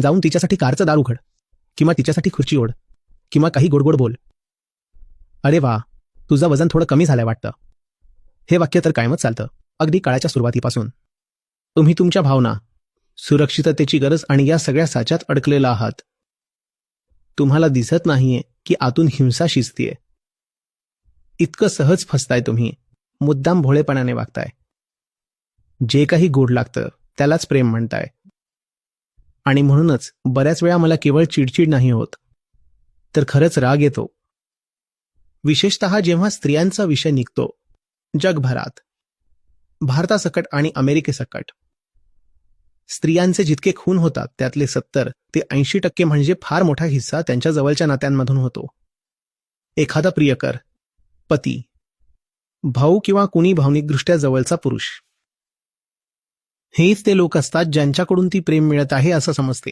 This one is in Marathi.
जाऊन तिच्यासाठी कारचं दार उघड, किंवा तिच्यासाठी खुर्ची ओढ, किंवा काही गोडगोड बोल. अरे वा, तुझं वजन थोडं कमी झालंय वाटतं. हे वाक्य तर कायमच चालतं, अगदी काळाच्या सुरुवातीपासून. तुम्ही तुमच्या भावना, सुरक्षिततेची गरज आणि या सगळ्या साच्यात अडकलेला आहात. तुम्हाला दिसत नाहीये की आतून हिंसा शिजतीये. इतकं सहज फसताय तुम्ही, मुद्दाम भोळेपणाने वागताय. जे काही गोड लागतं त्यालाच प्रेम म्हणताय. आणि म्हणूनच बऱ्याच वेळा मला केवळ चिडचिड नाही होत, तर खरंच राग येतो. विशेषतः जेव्हा स्त्रियांचा विषय निघतो जगभरात, भारतासकट आणि अमेरिकेसकट. स्त्रियांचे जितके खून होतात त्यातले 70 ते 80% म्हणजे फार मोठा हिस्सा त्यांच्या जवळच्या नात्यांमधून होतो. एखादा प्रियकर, पती, भाऊ किंवा कुणी भावनिकदृष्ट्या जवळचा पुरुष. हेच ते लोक असतात ज्यांच्याकडून ती प्रेम मिळत आहे असं समजते.